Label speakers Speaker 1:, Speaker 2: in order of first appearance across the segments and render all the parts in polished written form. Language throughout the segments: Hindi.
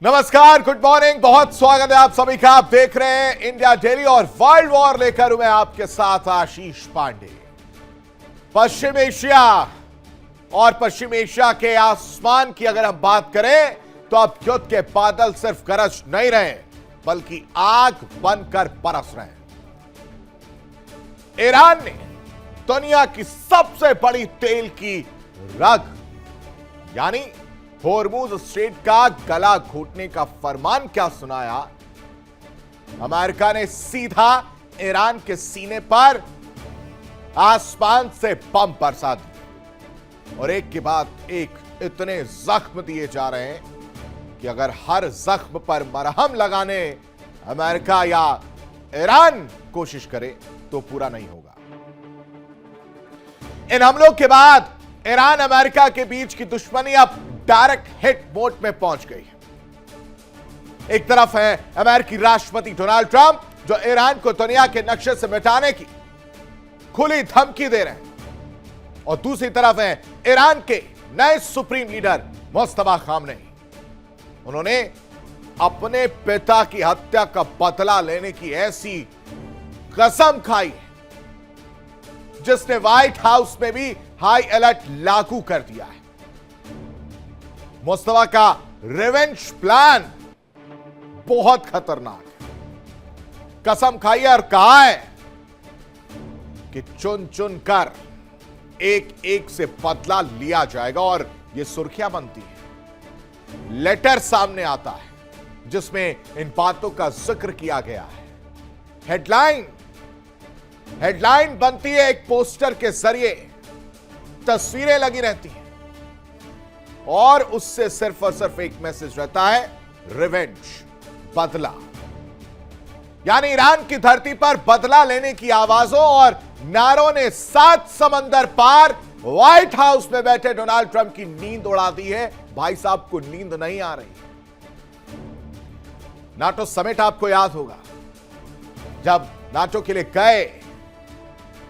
Speaker 1: नमस्कार, गुड मॉर्निंग, बहुत स्वागत है आप सभी का। आप देख रहे हैं इंडिया डेली और वर्ल्ड वॉर लेकर मैं आपके साथ आशीष पांडे। पश्चिम एशिया और पश्चिम एशिया के आसमान की अगर हम बात करें तो अब युद्ध के बादल सिर्फ गरज नहीं रहे बल्कि आग बनकर बरस रहे हैं। ईरान ने दुनिया की सबसे बड़ी तेल की रग यानी होर्मुज स्ट्रेट का गला घोटने का फरमान क्या सुनाया। अमेरिका ने सीधा ईरान के सीने पर आसमान से बम बरसा दिए और एक के बाद एक इतने जख्म दिए जा रहे हैं कि अगर हर जख्म पर मरहम लगाने अमेरिका या ईरान कोशिश करे तो पूरा नहीं होगा। इन हमलों के बाद ईरान अमेरिका के बीच की दुश्मनी अब डायरेक्ट हिट मोड में पहुंच गई है। एक तरफ है अमेरिकी राष्ट्रपति डोनाल्ड ट्रंप जो ईरान को दुनिया के नक्शे से मिटाने की खुली धमकी दे रहे हैं और दूसरी तरफ है ईरान के नए सुप्रीम लीडर मुस्तफा खामनेई। उन्होंने अपने पिता की हत्या का बदला लेने की ऐसी कसम खाई है जिसने व्हाइट हाउस में भी हाई अलर्ट लागू कर दिया है। मुस्तफा का रिवेंज प्लान बहुत खतरनाक है। कसम खाई है और कहा है कि चुन चुन कर एक एक से बदला लिया जाएगा और यह सुर्खियां बनती है। लेटर सामने आता है जिसमें इन बातों का जिक्र किया गया है। हेडलाइन बनती है एक पोस्टर के जरिए, तस्वीरें लगी रहती हैं और उससे सिर्फ और सिर्फ एक मैसेज रहता है, रिवेंज, बदला। यानी ईरान की धरती पर बदला लेने की आवाजों और नारों ने 7 समंदर पार व्हाइट हाउस में बैठे डोनाल्ड ट्रंप की नींद उड़ा दी है। भाई साहब को नींद नहीं आ रही। नाटो समिट आपको याद होगा, जब नाटो के लिए गए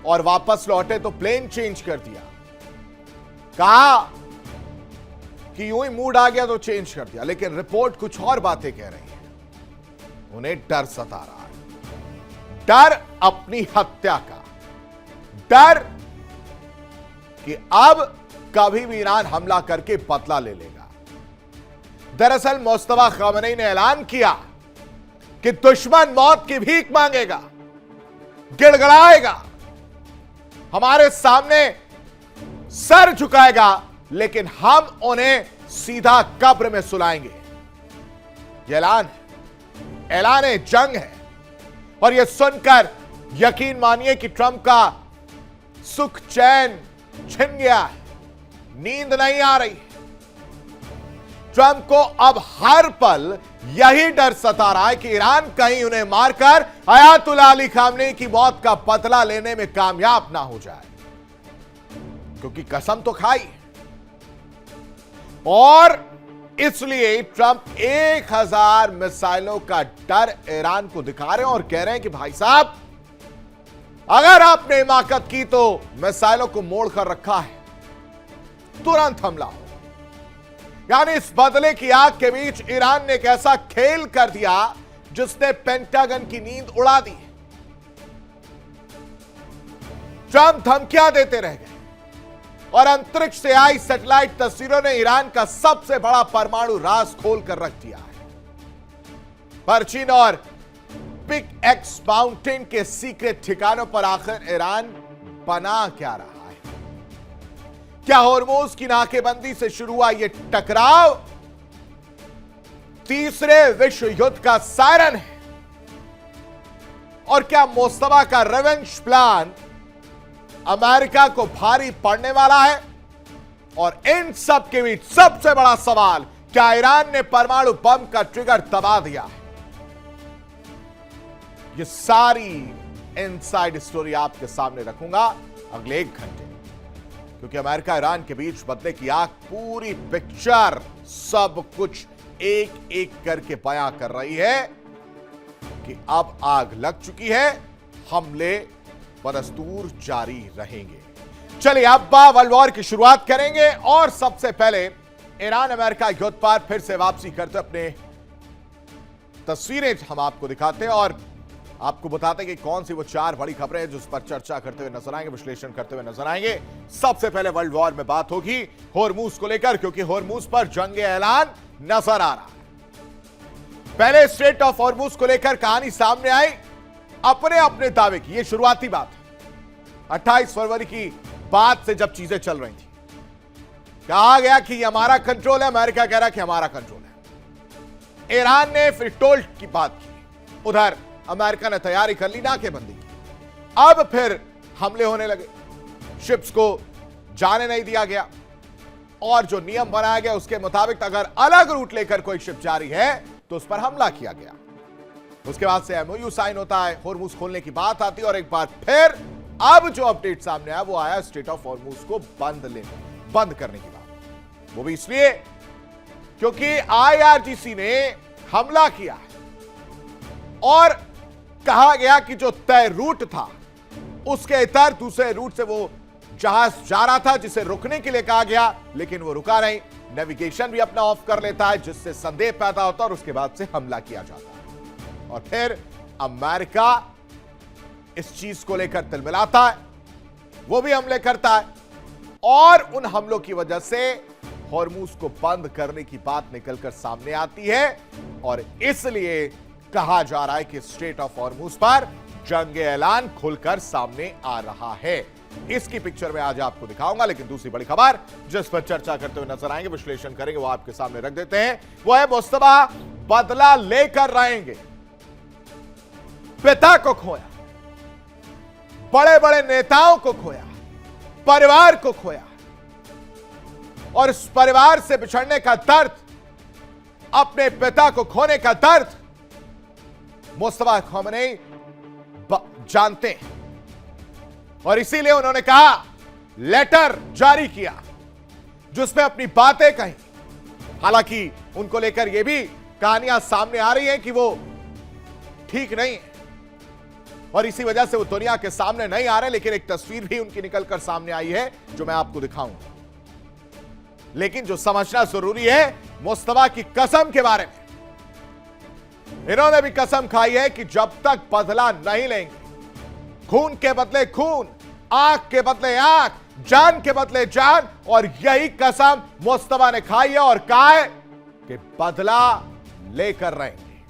Speaker 1: और वापस लौटे तो प्लेन चेंज कर दिया। कहा कि यूं ही मूड आ गया तो चेंज कर दिया, लेकिन रिपोर्ट कुछ और बातें कह रही है। उन्हें डर सता रहा है, डर अपनी हत्या का, डर कि अब कभी भी ईरान हमला करके बदला ले लेगा। दरअसल मुस्तफा खामनेई ने ऐलान किया कि दुश्मन मौत की भीख मांगेगा, गिड़गिड़ाएगा, हमारे सामने सर झुकाएगा, लेकिन हम उन्हें सीधा कब्र में सुलाएंगे। यह ऐलान है, जंग है। और यह सुनकर यकीन मानिए कि ट्रंप का सुख चैन छिन गया है, नींद नहीं आ रही। ट्रंप को अब हर पल यही डर सता रहा है कि ईरान कहीं उन्हें मारकर अयातुल्लाह अली खामनेई की मौत का बदला लेने में कामयाब ना हो जाए, क्योंकि कसम तो खाई। और इसलिए ट्रंप 1000 मिसाइलों का डर ईरान को दिखा रहे हैं और कह रहे हैं कि भाई साहब, अगर आपने हिमाकत की तो मिसाइलों को मोड़ कर रखा है, तुरंत हमला हो। यानी इस बदले की आग के बीच ईरान ने एक ऐसा खेल कर दिया जिसने पेंटागन की नींद उड़ा दी। ट्रंप धमकियां देते रह गए और अंतरिक्ष से आई सैटेलाइट तस्वीरों ने ईरान का सबसे बड़ा परमाणु राज खोल कर रख दिया है। परचीन और पिक एक्स माउंटेन के सीक्रेट ठिकानों पर आखिर ईरान बना क्या रहा है? क्या होर्मुज की नाकेबंदी से शुरू हुआ यह टकराव तीसरे विश्व युद्ध का सायरन है? और क्या मुस्तफा का रिवेंज प्लान अमेरिका को भारी पड़ने वाला है? और इन सब के बीच सबसे बड़ा सवाल, क्या ईरान ने परमाणु बम का ट्रिगर दबा दिया है? ये सारी इनसाइड स्टोरी आपके सामने रखूंगा अगले 1 घंटे, क्योंकि अमेरिका ईरान के बीच बदले की आग पूरी पिक्चर सब कुछ एक एक करके बयां कर रही है कि अब आग लग चुकी है, हमले बदस्तूर जारी रहेंगे। चलिए अब वर्ल्ड वॉर की शुरुआत करेंगे और सबसे पहले ईरान अमेरिका युद्ध पर फिर से वापसी करते अपने तस्वीरें हम आपको दिखाते हैं और आपको बताते हैं कि कौन सी वो 4 बड़ी खबरें हैं जिस पर चर्चा करते हुए नजर आएंगे, विश्लेषण करते हुए नजर आएंगे। सबसे पहले वर्ल्ड वॉर में बात होगी होर्मुज को लेकर, क्योंकि होर्मुज पर जंग ऐलान नजर आ रहा है। पहले स्ट्रेट ऑफ होर्मुज को लेकर कहानी सामने आई, अपने अपने दावे की। यह शुरुआती बात है 28 फरवरी की बाद से जब चीजें चल रही थी, कहा गया कि यह हमारा कंट्रोल है, अमेरिका कह रहा कि हमारा कंट्रोल है। ईरान ने फिर टोल्ट की बात की, उधर अमेरिका ने तैयारी कर ली, नाकेबंदी की। अब फिर हमले होने लगे, शिप्स को जाने नहीं दिया गया और जो नियम बनाया गया उसके मुताबिक अगर अलग रूट लेकर कोई शिप जा रही है तो उस पर हमला किया गया। उसके बाद से एमओयू साइन होता है, होर्मुज खोलने की बात आती है और एक बार फिर अब जो अपडेट सामने आया वो आया स्ट्रेट ऑफ होर्मुज को बंद करने की बात। वो भी इसलिए क्योंकि आईआरजीसी ने हमला किया और कहा गया कि जो तय रूट था उसके इतर दूसरे रूट से वो जहाज जा रहा था जिसे रुकने के लिए कहा गया, लेकिन वो रुका नहीं। नेविगेशन भी अपना ऑफ कर लेता है जिससे संदेह पैदा होता है और उसके बाद से हमला किया जाता है। और फिर अमेरिका इस चीज को लेकर तिलमिलाता है, वो भी हमले करता है और उन हमलों की वजह से होर्मुज को बंद करने की बात निकलकर सामने आती है और इसलिए कहा जा रहा है कि स्ट्रेट ऑफ होर्मुज पर जंग ऐलान खुलकर सामने आ रहा है। इसकी पिक्चर में आज आपको दिखाऊंगा, लेकिन दूसरी बड़ी खबर जिस पर चर्चा करते हुए नजर आएंगे, विश्लेषण करेंगे, वो आपके सामने रख देते हैं। वो है मुस्तफा बदला लेकर रहेंगे। पिता को खोया, बड़े बड़े नेताओं को खोया, परिवार को खोया और इस परिवार से बिछड़ने का दर्द, अपने पिता को खोने का दर्द मुस्तफा खमेनी जानते हैं और इसीलिए उन्होंने कहा, लेटर जारी किया जिसमें अपनी बातें कही। हालांकि उनको लेकर यह भी कहानियां सामने आ रही हैं कि वो ठीक नहीं है और इसी वजह से वो दुनिया के सामने नहीं आ रहे, लेकिन एक तस्वीर भी उनकी निकलकर सामने आई है जो मैं आपको दिखाऊंगा। लेकिन जो समझना जरूरी है मुस्तफा की कसम के बारे में, इन्होंने भी कसम खाई है कि जब तक बदला नहीं लेंगे, खून के बदले खून, आंख के बदले आंख, जान के बदले जान, और यही कसम मुस्तफा ने खाई है और कहा है कि बदला लेकर रहेंगे।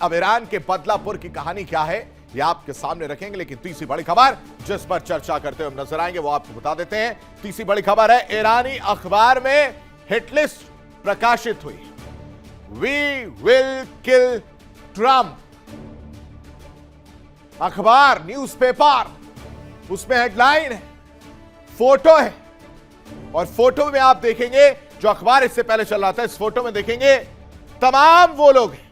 Speaker 1: अब ईरान के बदलापुर की कहानी क्या है यह आपके सामने रखेंगे, लेकिन तीसरी बड़ी खबर जिस पर चर्चा करते हुए नजर आएंगे वो आपको बता देते हैं। तीसरी बड़ी खबर है, ईरानी अखबार में हिटलिस्ट प्रकाशित हुई। We will kill Trump। अखबार, न्यूज़पेपर, उसमें हेडलाइन है, फोटो है और फोटो में आप देखेंगे, जो अखबार इससे पहले चल रहा था, इस फोटो में देखेंगे तमाम वो लोग हैं,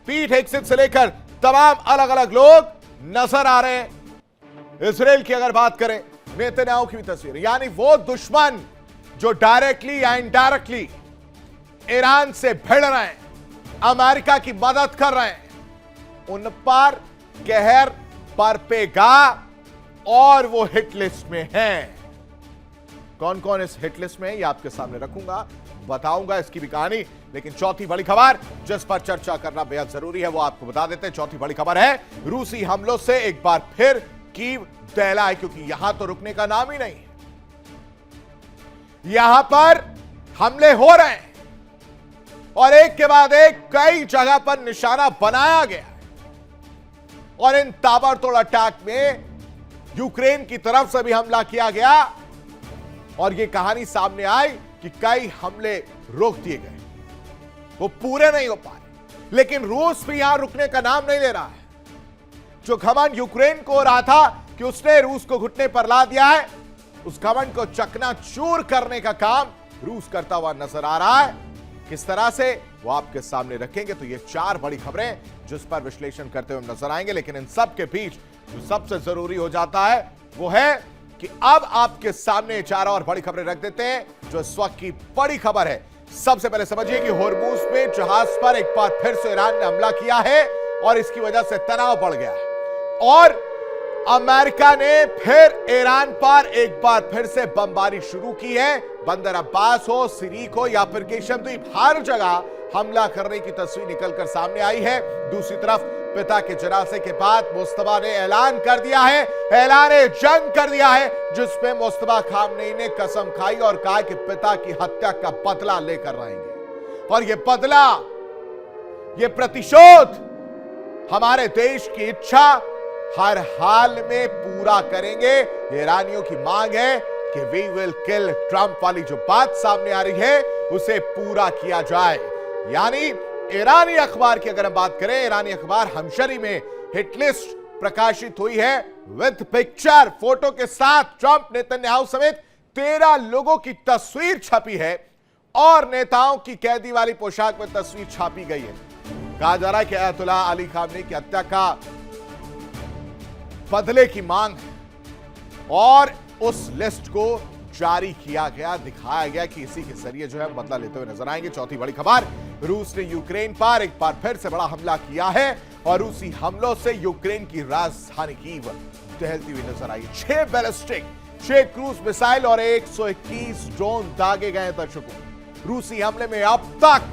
Speaker 1: पीट हेगसेथ से लेकर तमाम अलग अलग लोग नजर आ रहे हैं। इजराइल की अगर बात करें, नेतन्याहू की भी तस्वीर, यानी वो दुश्मन जो डायरेक्टली या इनडायरेक्टली ईरान से भिड़ रहे हैं, अमेरिका की मदद कर रहे हैं, उन पर कहर बरपेगा और वो हिट लिस्ट में हैं। कौन कौन इस हिट लिस्ट में है ये आपके सामने रखूंगा, बताऊंगा इसकी भी कहानी। लेकिन चौथी बड़ी खबर जिस पर चर्चा करना बेहद जरूरी है वो आपको बता देते हैं। चौथी बड़ी खबर है, रूसी हमलों से एक बार फिर कीव दहला है, क्योंकि यहां तो रुकने का नाम ही नहीं है। यहां पर हमले हो रहे हैं और एक के बाद एक कई जगह पर निशाना बनाया गया और इन ताबड़तोड़ अटैक में यूक्रेन की तरफ से भी हमला किया गया और यह कहानी सामने आई कि कई हमले रोक दिए गए, वो पूरे नहीं हो पाए। लेकिन रूस भी यहां रुकने का नाम नहीं ले रहा है। जो घमंड यूक्रेन को हो रहा था कि उसने रूस को घुटने पर ला दिया है, उस घमंड को चकनाचूर करने का काम रूस करता हुआ नजर आ रहा है। किस तरह से वो आपके सामने रखेंगे। तो ये 4 बड़ी खबरें जिस पर विश्लेषण करते हुए नजर आएंगे, लेकिन इन सब के बीच जो सबसे जरूरी हो जाता है वो है कि अब आपके सामने 4 और बड़ी खबरें रख देते हैं जो इस वक्त की बड़ी खबर है। सबसे पहले समझिए कि होर्मुज में जहाज पर एक बार फिर से ईरान ने हमला किया है और इसकी वजह से तनाव बढ़ गया है और अमेरिका ने फिर ईरान पर एक बार फिर से बमबारी शुरू की है। बंदर अब्बास हो, सिरीक हो या फिर केशम द्वीप, हर जगह हमला करने की तस्वीर निकलकर सामने आई है। दूसरी तरफ पिता के जनाजे के बाद मुस्तफा ने ऐलान कर दिया है, ऐलाने जंग कर दिया है, जिसमें मुस्तफा खामनेई ने कसम खाई और कहा कि पिता की हत्या का बदला लेकर रहेंगे और यह बदला, यह प्रतिशोध हमारे देश की इच्छा हर हाल में पूरा करेंगे। ईरानियों की मांग है कि वी विल किल ट्रंप वाली जो बात सामने आ रही है उसे पूरा किया जाए। यानी ईरानी अखबार की अगर हम बात करें, ईरानी अखबार हमशरी में हिट लिस्ट प्रकाशित हुई है विद पिक्चर, फोटो के साथ ट्रंप, नेतन्याहू समेत 13 लोगों की तस्वीर छपी है और नेताओं की कैदी वाली पोशाक में तस्वीर छापी गई है। कहा जा रहा है कि अयतुल्ला अली खामनेई की हत्या का बदले की मांग है और उस लिस्ट को जारी किया गया, दिखाया गया कि इसी के जरिए जो है बदला लेते हुए नजर आएंगे। चौथी बड़ी खबर, रूस ने यूक्रेन पर एक बार फिर से बड़ा हमला किया है और रूसी हमलों से यूक्रेन की राजधानी कीव टहलती हुई नजर आई। 6 बैलिस्टिक, 6 क्रूज मिसाइल और 121 ड्रोन दागे गए। दर्शकों, रूसी हमले में अब तक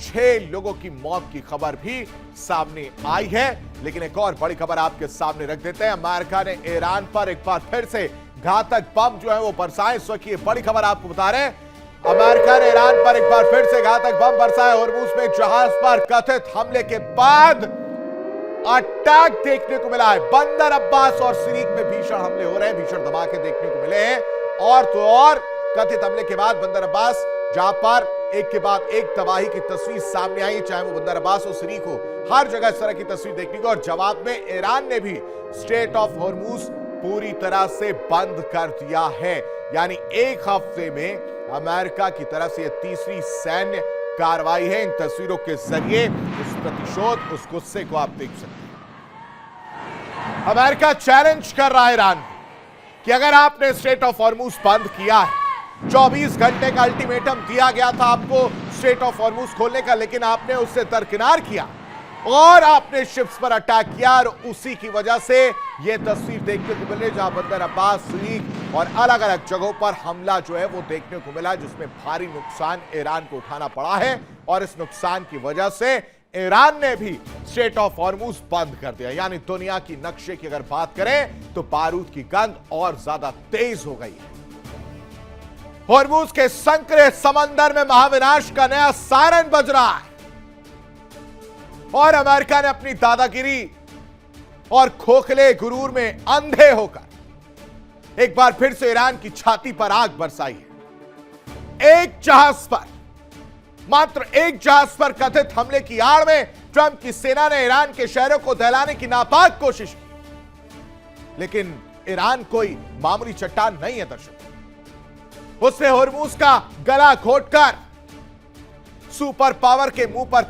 Speaker 1: 6 लोगों की मौत की खबर भी सामने आई है। लेकिन एक और बड़ी खबर आपके सामने रख देते हैं। अमेरिका ने ईरान पर एक बार फिर से घातक बम जो है वो बरसाए। इस वक्त ये बड़ी खबर आपको बता रहे हैं, अमेरिका ने ईरान पर एक बार फिर से घातक बम बरसाए। होर्मुज में जहाज पर कथित हमले के बाद अटैक देखने को मिला है। बंदर अब्बास और सिरीक में भीषण हमले हो रहे हैं, भीषण धमाके देखने को मिले हैं। और तो और कथित हमले के बाद बंदर अब्बास, जहां पर एक के बाद एक तबाही की तस्वीर सामने आई, चाहे वो बंदर अब्बास हो, सिरीक हो, हर जगह इस तरह की तस्वीर देखने को। और जवाब में ईरान ने भी स्ट्रेट ऑफ होर्मुज पूरी तरह से बंद कर दिया है। यानी एक हफ्ते में अमेरिका की तरफ से यह तीसरी सैन्य कार्रवाई है। इन तस्वीरों के जरिए उस प्रतिशोध, उस गुस्से को आप देख सकते हैं। अमेरिका चैलेंज कर रहा है ईरान कि अगर आपने स्ट्रेट ऑफ होर्मुज बंद किया है, 24 घंटे का अल्टीमेटम दिया गया था आपको स्ट्रेट ऑफ होर्मुज खोलने का, लेकिन आपने उससे दरकिनार किया और आपने शिप्स पर अटैक किया और उसी की वजह से यह तस्वीर देखने को मिले जहां बंदर अब्बास, सिरीक और अलग अलग जगहों पर हमला जो है वो देखने को मिला, जिसमें भारी नुकसान ईरान को उठाना पड़ा है। और इस नुकसान की वजह से ईरान ने भी स्ट्रेट ऑफ होर्मुज बंद कर दिया। यानी दुनिया की नक्शे की अगर बात करें तो बारूद की गंध और ज्यादा तेज हो गई है। होर्मुज के संकरे समंदर में महाविनाश का नया सायरन बज रहा है और अमेरिका ने अपनी दादागिरी और खोखले गुरूर में अंधे होकर एक बार फिर से ईरान की छाती पर आग बरसाई है। एक जहाज पर, मात्र एक जहाज पर कथित हमले की आड़ में ट्रंप की सेना ने ईरान के शहरों को दहलाने की नापाक कोशिश की, लेकिन ईरान कोई मामूली चट्टान नहीं है। दर्शक, उसने होर्मुज का गला घोटकर सुपर पावर के मुंह पर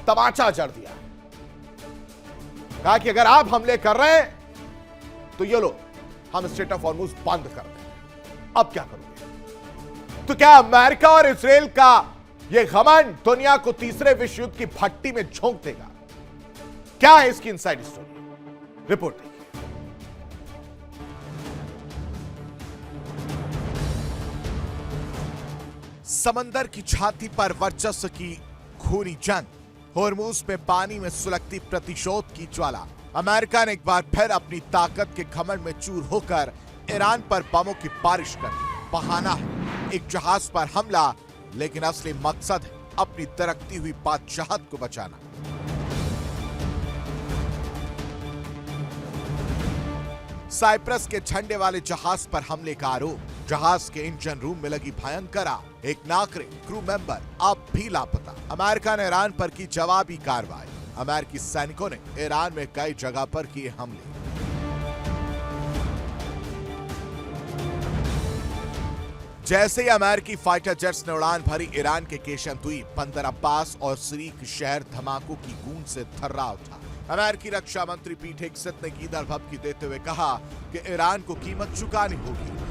Speaker 1: तमाचा जड़ दिया। कहा कि अगर आप हमले कर रहे हैं तो ये लो, हम स्ट्रेट ऑफ होर्मुज बंद कर दें। अब क्या करोगे? तो क्या अमेरिका और इजराइल का यह घमंड दुनिया को तीसरे विश्व युद्ध की भट्टी में झोंक देगा? क्या है इसकी इनसाइड स्टोरी? रिपोर्ट देखिए। समंदर की छाती पर वर्चस्व की खूनी जंग, होर्मुज में पानी में सुलगती प्रतिशोध की ज्वाला। अमेरिका ने एक बार फिर अपनी ताकत के घमंड में चूर होकर ईरान पर बमों की बारिश कर दी। बहाना है एक जहाज पर हमला, लेकिन असली मकसद है अपनी तरक्ती हुई बादशाहत को बचाना। साइप्रस के झंडे वाले जहाज पर हमले का आरोप, जहाज के इंजन रूम में लगी भयंकर आग, एक नागरिक क्रू मेंबर अब भी लापता। अमेरिका ने ईरान पर की जवाबी कार्रवाई, अमेरिकी सैनिकों ने ईरान में कई जगह पर किए हमले। जैसे ही अमेरिकी फाइटर जेट्स ने उड़ान भरी, ईरान के केशन द्वीप, बंदर अब्बास और सिरीक शहर धमाकों की गूंज से थर्रा उठा। अमेरिकी रक्षा मंत्री पीट हेग्सेथ ने ईद भभकी देते हुए कहा कि ईरान को कीमत चुकानी होगी।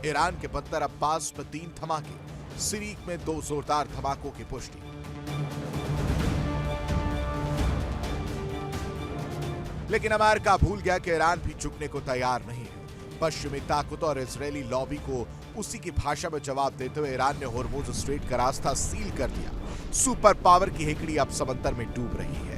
Speaker 1: ईरान के बंदर अब्बास में 3 धमाके, सिरीक में 2 जोरदार धमाकों की पुष्टि। लेकिन अमेरिका भूल गया कि ईरान भी झुकने को तैयार नहीं है। पश्चिमी ताकतों और इजरायली लॉबी को उसी की भाषा में जवाब देते हुए ईरान ने होर्मुज स्ट्रेट का रास्ता सील कर दिया। सुपर पावर की हेकड़ी अब समंदर में डूब रही है।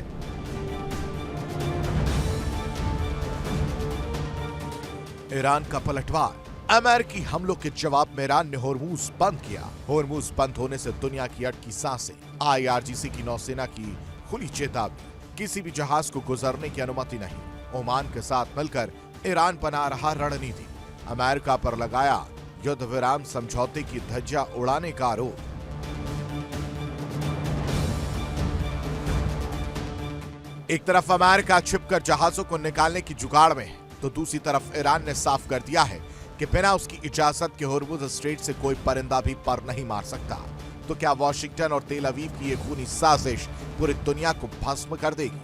Speaker 1: ईरान का पलटवार। अमेरिकी हमलों के जवाब में ईरान ने होर्मुज बंद किया। होर्मुज बंद होने से दुनिया की अटकी सांसें। IRGC की नौसेना की खुली चेतावनी, किसी भी जहाज को गुजरने की अनुमति नहीं। ओमान के साथ मिलकर ईरान बना रहा रणनीति। अमेरिका पर लगाया युद्ध विराम समझौते की धज्जियां उड़ाने का आरोप। एक तरफ अमेरिका छिपकर जहाजों को निकालने की जुगाड़ में है, तो दूसरी तरफ ईरान ने साफ कर दिया है कि बिना उसकी इजाजत के होर्मुज स्ट्रेट से कोई परिंदा भी पर नहीं मार सकता। तो क्या वाशिंगटन और तेल अवीव की ये खूनी साजिश पूरी दुनिया को भस्म कर देगी?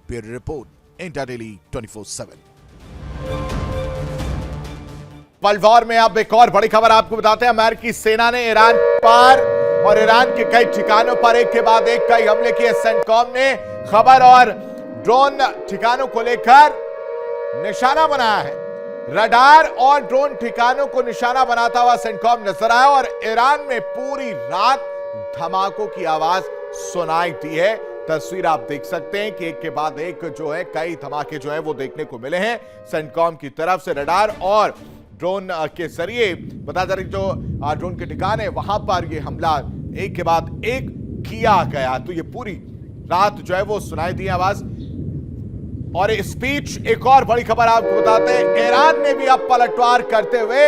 Speaker 1: Bureau report, India daily 24/7। पलटवार में अब एक और बड़ी खबर आपको बताते हैं। अमेरिकी सेना ने ईरान पर और ईरान के कई ठिकानों पर एक के बाद एक कई हमले किए। सेंटकॉम ने खबर और ड्रोन ठिकानों को लेकर निशाना बनाया है। रडार और ड्रोन ठिकानों को निशाना बनाता हुआ सेंटकॉम नजर आया और ईरान में पूरी रात धमाकों की आवाज सुनाई दी है। तस्वीर आप देख सकते हैं कि एक के बाद एक जो है कई धमाके जो है वो देखने को मिले हैं। सेंटकॉम की तरफ से रडार और ड्रोन के जरिए बता जा रही जो ड्रोन के ठिकाने वहां पर ये हमला एक के बाद एक किया गया। तो ये पूरी रात जो है वो सुनाई दी आवाज। और स्पीच एक और बड़ी खबर आपको बताते हैं। ईरान ने भी अब पलटवार करते हुए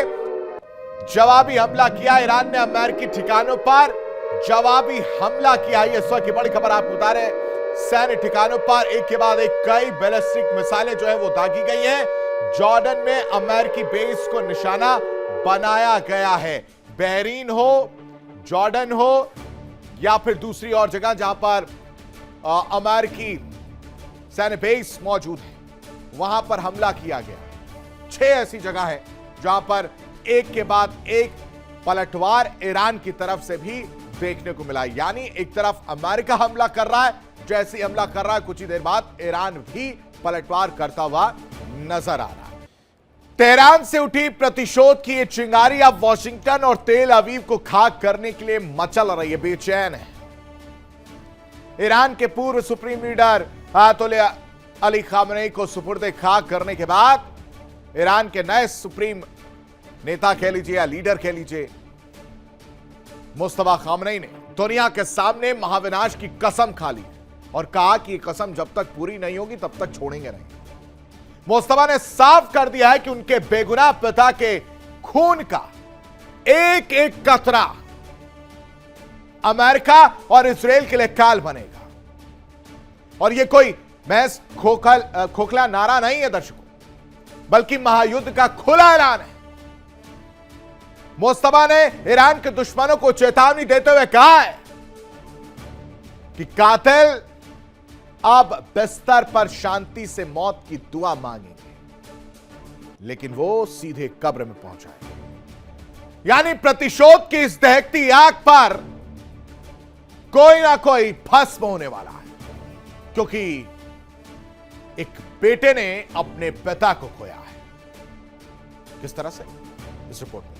Speaker 1: जवाबी हमला किया। ईरान ने अमेरिकी ठिकानों पर जवाबी हमला किया। ये इस वक्त की बड़ी खबर आपको बता रहे हैं। सैन्य ठिकानों पर एक के बाद एक कई बैलिस्टिक मिसाइलें जो है वो दागी गई हैं। जॉर्डन में अमेरिकी बेस को निशाना बनाया गया है। बहरीन हो, जॉर्डन हो या फिर दूसरी और जगह जहां पर अमेरिकी सैन्य बेस मौजूद है, वहां पर हमला किया गया। 6 ऐसी जगह है जहां पर एक के बाद एक पलटवार ईरान की तरफ से भी देखने को मिला। यानी एक तरफ अमेरिका हमला कर रहा है, जैसे ही हमला कर रहा है कुछ ही देर बाद ईरान भी पलटवार करता हुआ नजर आ रहा है। तेहरान से उठी प्रतिशोध की ये चिंगारी अब वॉशिंगटन और तेल अवीव को खाक करने के लिए मचल रही है, बेचैन है। ईरान के पूर्व सुप्रीम लीडर आयतोल्ला अली खामनेई को सुपुर्दे खाक करने के बाद ईरान के नए सुप्रीम नेता कह लीजिए या लीडर कह लीजिए, मुस्तफा खामनेई ने दुनिया के सामने महाविनाश की कसम खा ली और कहा कि यह कसम जब तक पूरी नहीं होगी तब तक छोड़ेंगे नहीं। मुस्तफा ने साफ कर दिया है कि उनके बेगुनाह पिता के खून का एक एक कतरा अमेरिका और इजराइल के लिए काल बनेगा। और यह कोई महज खोखला नारा नहीं है दर्शकों, बल्कि महायुद्ध का खुला ऐलान है। मुस्तफा ने ईरान के दुश्मनों को चेतावनी देते हुए कहा है कि कातिल अब बिस्तर पर शांति से मौत की दुआ मांगेंगे, लेकिन वो सीधे कब्र में पहुंचाएंगे। यानी प्रतिशोध की इस दहकती आग पर कोई ना कोई भस्म होने वाला है, क्योंकि एक बेटे ने अपने पिता को खोया है। किस तरह से, इस रिपोर्ट में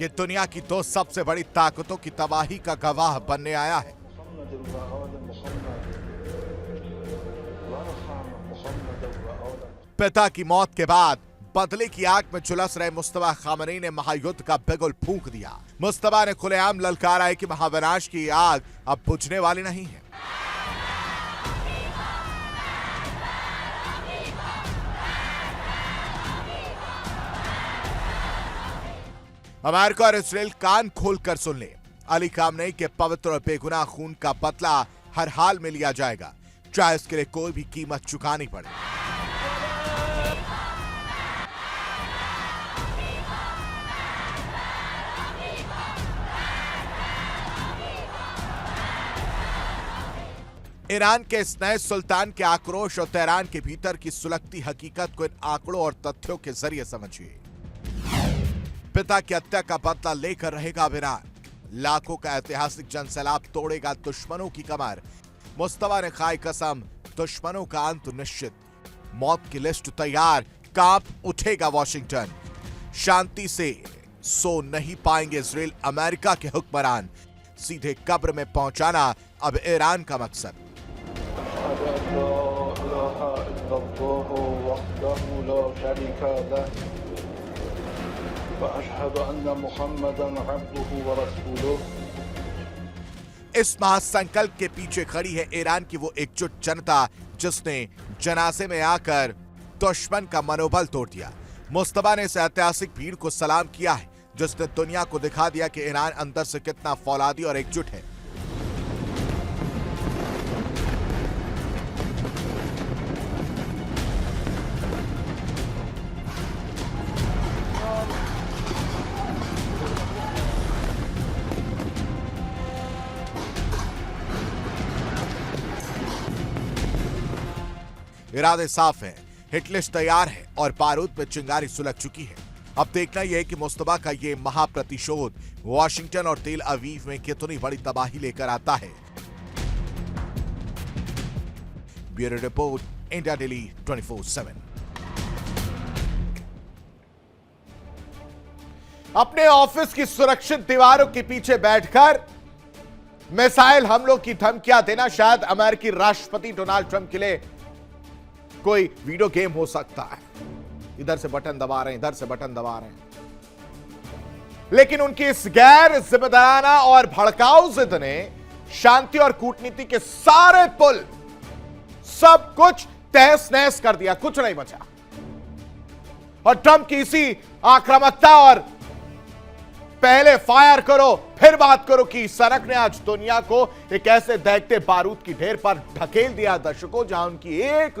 Speaker 1: ये दुनिया की 2 सबसे बड़ी ताकतों की तबाही का गवाह बनने आया है। पिता की मौत के बाद बदले की आग में झुलस रहे मुस्तफा खामनेई ने महायुद्ध का बिगुल फूंक दिया। मुस्तफा ने खुलेआम ललकारा है कि महाविनाश की आग अब बुझने वाली नहीं है। अमेरिका और इजराइल कान खोलकर सुन ले, अली खामनेई के पवित्र और बेगुनाह खून का बदला हर हाल में लिया जाएगा, चाहे इसके लिए कोई भी कीमत चुकानी पड़े। ईरान के इस नए सुल्तान के आक्रोश और तेहरान के भीतर की सुलगती हकीकत को इन आंकड़ों और तथ्यों के जरिए समझिए। पिता की हत्या का बदला लेकर रहेगा अब ईरान। लाखों का ऐतिहासिक जनसैलाब तोड़ेगा दुश्मनों की कमर। मुस्तफा ने खाई कसम, दुश्मनों का अंत निश्चित। मौत की लिस्ट तैयार, कांप उठेगा वॉशिंगटन। शांति से सो नहीं पाएंगे इजराइल अमेरिका के हुक्मरान। सीधे कब्र में पहुंचाना अब ईरान का मकसद। इस महासंकल्प के पीछे खड़ी है ईरान की वो एकजुट जनता जिसने जनाजे में आकर दुश्मन का मनोबल तोड़ दिया। मुस्तफा ने इस ऐतिहासिक भीड़ को सलाम किया है जिसने दुनिया को दिखा दिया कि ईरान अंदर से कितना फौलादी और एकजुट है। इरादे साफ हैं, हिट लिस्ट तैयार है और बारूद पे चिंगारी सुलग चुकी है। अब देखना यह है कि मुस्तफा का ये महाप्रतिशोध वॉशिंगटन और तेल अवीव में कितनी बड़ी तबाही लेकर आता है। Bureau report, India daily 24/7। अपने ऑफिस की सुरक्षित दीवारों के पीछे बैठकर मिसाइल हमलों की धमकियां देना शायद अमेरिकी राष्ट्रपति डोनाल्ड ट्रंप के लिए कोई वीडियो गेम हो सकता है। इधर से बटन दबा रहे हैं, इधर से बटन दबा रहे हैं, लेकिन उनकी इस गैर जिम्मेदाराना और भड़काऊ जिद ने शांति और कूटनीति के सारे पुल, सब कुछ तहस नहस कर दिया, कुछ नहीं बचा। और ट्रंप की इसी आक्रामकता और पहले फायर करो फिर बात करो की सड़क ने आज दुनिया को एक ऐसे दहकते बारूद की ढेर पर ढकेल दिया दर्शकों, जहां उनकी एक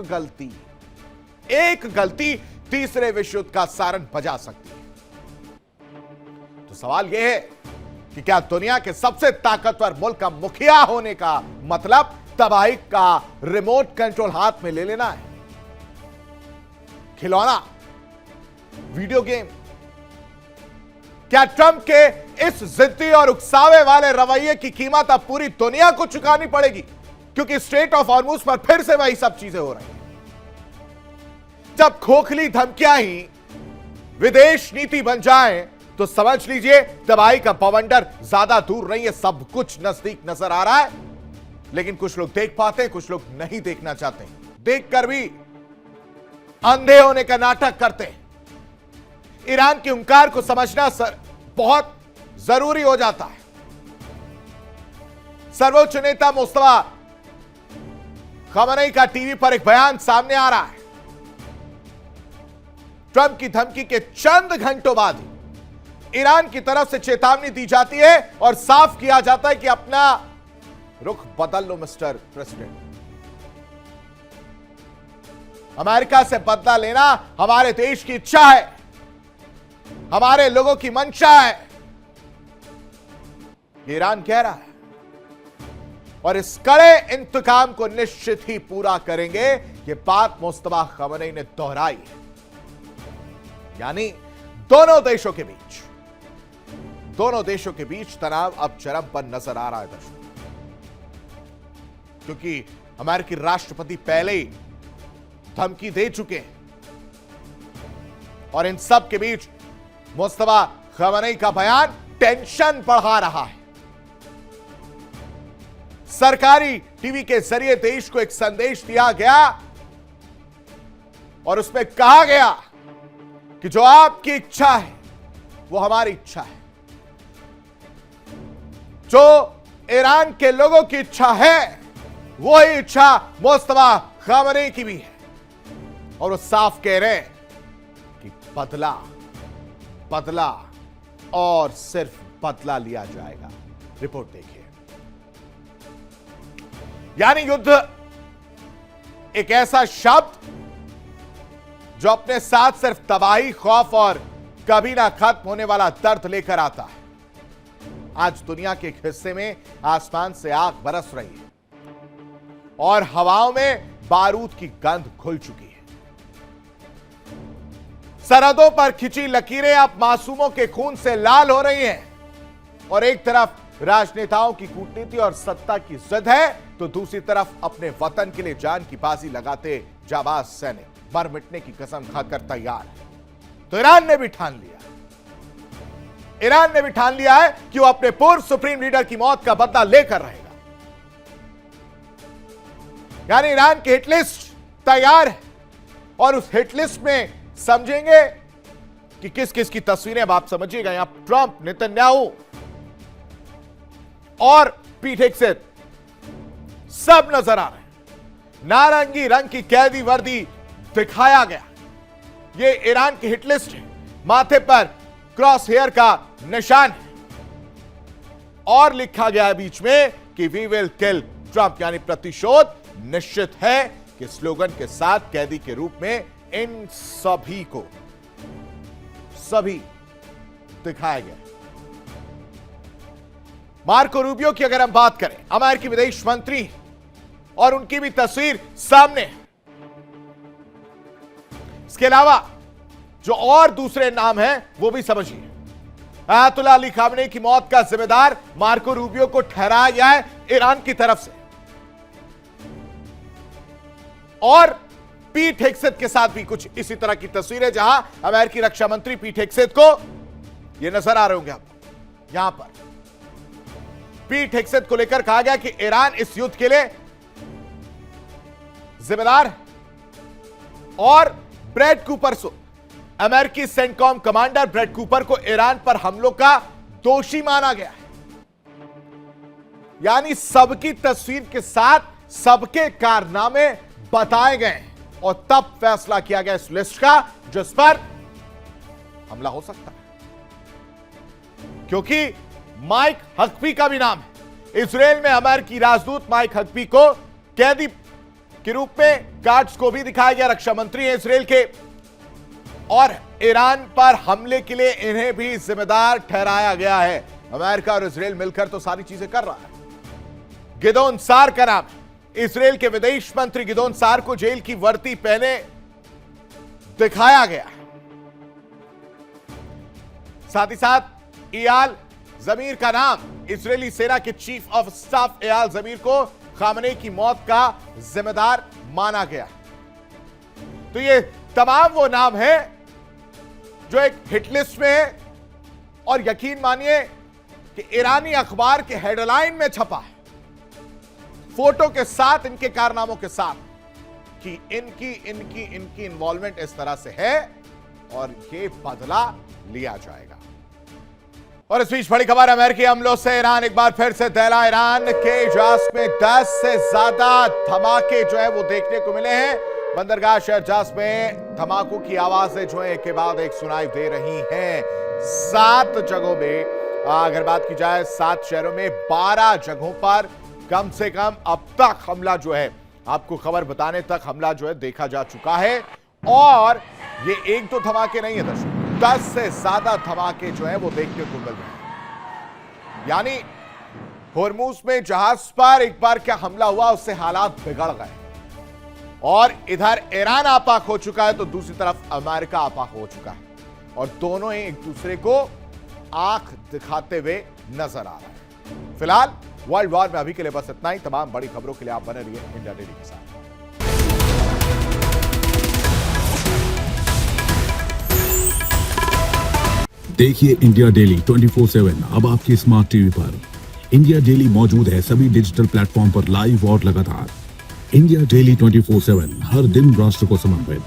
Speaker 1: गलती तीसरे विश्व युद्ध का सारन बजा सकती है। तो सवाल यह है कि क्या दुनिया के सबसे ताकतवर मुल्क का मुखिया होने का मतलब तबाही का रिमोट कंट्रोल हाथ में ले लेना है? खिलौना, वीडियो गेम? क्या ट्रंप के इस जिद्दी और उकसावे वाले रवैये की कीमत अब पूरी दुनिया को चुकानी पड़ेगी? क्योंकि स्ट्रेट ऑफ हॉर्मुज पर फिर से वही सब चीजें हो रही हैं। जब खोखली धमकियां ही विदेश नीति बन जाए तो समझ लीजिए तबाही का बवंडर ज्यादा दूर नहीं है, सब कुछ नजदीक नजर आ रहा है। लेकिन कुछ लोग देख पाते हैं, कुछ लोग नहीं देखना चाहते, देखकर भी अंधे होने का नाटक करते हैं। ईरान के हुंकार को समझना बहुत जरूरी हो जाता है। सर्वोच्च नेता मुस्तफा खमेनी का टीवी पर एक बयान सामने आ रहा है। ट्रंप की धमकी के चंद घंटों बाद ईरान की तरफ से चेतावनी दी जाती है और साफ किया जाता है कि अपना रुख बदल लो मिस्टर प्रेसिडेंट। अमेरिका से बदला लेना हमारे देश की इच्छा है, हमारे लोगों की मंशा है, ईरान कह रहा है। और इस कड़े इंतकाम को निश्चित ही पूरा करेंगे, ये बात मुस्तफा खमेनी ने दोहराई है। यानी दोनों देशों के बीच तनाव अब चरम पर नजर आ रहा है दर्शकों, क्योंकि अमेरिकी राष्ट्रपति पहले ही धमकी दे चुके हैं। और इन सब के बीच मुस्तफा खमेनी का बयान टेंशन बढ़ा रहा है। सरकारी टीवी के जरिए देश को एक संदेश दिया गया और उसमें कहा गया कि जो आपकी इच्छा है वो हमारी इच्छा है, जो ईरान के लोगों की इच्छा है वही इच्छा मुस्तफा खमेनी की भी है। और वो साफ कह रहे हैं कि बदला और सिर्फ बदला लिया जाएगा। रिपोर्ट देखिए। यानी युद्ध एक ऐसा शब्द जो अपने साथ सिर्फ तबाही, खौफ और कभी ना खत्म होने वाला दर्द लेकर आता है। आज दुनिया के एक हिस्से में आसमान से आग बरस रही है। और हवाओं में बारूद की गंध घुल चुकी है। सरहदों पर खिंची लकीरें अब मासूमों के खून से लाल हो रही हैं और एक तरफ राजनेताओं की कूटनीति और सत्ता की जिद है तो दूसरी तरफ अपने वतन के लिए जान की बाजी लगाते जाबाज सैनिक मर मिटने की कसम खाकर तैयार है। तो ईरान ने भी ठान लिया है कि वो अपने पूर्व सुप्रीम लीडर की मौत का बदला लेकर रहेगा। यानी ईरान की हिट लिस्ट तैयार है और उस हिट लिस्ट में समझेंगे कि किस किस की तस्वीरें। अब आप समझिएगा, यहां ट्रंप, नेतन्याहू और पीट हेग्सेथ सब नजर आ रहे हैं। नारंगी रंग की कैदी वर्दी दिखाया गया। यह ईरान की हिट लिस्ट है। माथे पर क्रॉस हेयर का निशान है और लिखा गया है बीच में कि वी विल किल ट्रंप, यानी प्रतिशोध निश्चित है कि स्लोगन के साथ कैदी के रूप में इन सभी दिखाया गया। मार्को रूबियो की अगर हम बात करें, अमेरिकी विदेश मंत्री, और उनकी भी तस्वीर सामने है। इसके अलावा जो और दूसरे नाम हैं वो भी समझिए। अयातुल्लाह अली खामनेई की मौत का जिम्मेदार मार्को रूबियो को ठहराया गया है ईरान की तरफ से। और पीट हेग्सेथ के साथ भी कुछ इसी तरह की तस्वीरें, जहां अमेरिकी रक्षा मंत्री पीट हेग्सेथ को ये नजर आ रहे होंगे आपको। यहां पर पीट हेग्सेथ को लेकर कहा गया कि ईरान इस युद्ध के लिए जिम्मेदार है और ब्रैड कूपर, अमेरिकी सेंटकॉम कमांडर ब्रैड कूपर को ईरान पर हमलों का दोषी माना गया है। यानी सबकी तस्वीर के साथ सबके कारनामे बताए गए और तब फैसला किया गया इस लिस्ट का जिस पर हमला हो सकता है, क्योंकि माइक हकबी का भी नाम है। इजराइल में अमेरिकी राजदूत माइक हकबी को कैदी के रूप में गार्ड्स को भी दिखाया गया। रक्षा मंत्री हैं इजराइल के और ईरान पर हमले के लिए इन्हें भी जिम्मेदार ठहराया गया है। अमेरिका और इजराइल मिलकर तो सारी चीजें कर रहा है। गिदोन सार का नाम, इजराइल के विदेश मंत्री गिदोन सार को जेल की वर्दी पहने दिखाया गया। साथ ही साथ इयाल जमीर का नाम, इजरायली सेना के चीफ ऑफ स्टाफ इयाल जमीर को खामनेई की मौत का जिम्मेदार माना गया। तो ये तमाम वो नाम है जो एक हिट लिस्ट में है और यकीन मानिए कि ईरानी अखबार के हेडलाइन में छपा है, फोटो के साथ, इनके कारनामों के साथ, कि इनकी इन्वॉल्वमेंट इस तरह से है और ये बदला लिया जाएगा। और इस बीच बड़ी खबर अमेरिकी हमलों से ईरान एक बार फिर से दहला। ईरान के जास में 10 से ज्यादा धमाके जो है वो देखने को मिले हैं। बंदरगाह शहर जास में धमाकों की आवाजें जो है एक के बाद एक सुनाई दे रही हैं। 7 जगहों में, अगर बात की जाए 7 शहरों में 12 जगहों पर कम से कम अब तक हमला जो है, आपको खबर बताने तक हमला जो है देखा जा चुका है। और ये 1-2 धमाके नहीं है दर्शक, 10 से ज्यादा धमाके जो है वो देखने को मिल रहे हैं। यानी होर्मुज में जहाज पर एक बार क्या हमला हुआ, उससे हालात बिगड़ गए और इधर ईरान आपाक हो चुका है तो दूसरी तरफ अमेरिका आपाक हो चुका है और दोनों ही एक दूसरे को आंख दिखाते हुए नजर आ रहे हैं। फिलहाल वर्ल्ड वॉर में अभी के लिए बस इतना ही। तमाम बड़ी खबरों के लिए आप बने रहिए इंडिया डेली के साथ।
Speaker 2: देखिए इंडिया डेली 24/7 अब आपके स्मार्ट टीवी पर। इंडिया डेली मौजूद है सभी डिजिटल प्लेटफॉर्म पर लाइव और लगातार। इंडिया डेली 24/7 हर दिन राष्ट्र को समर्पित।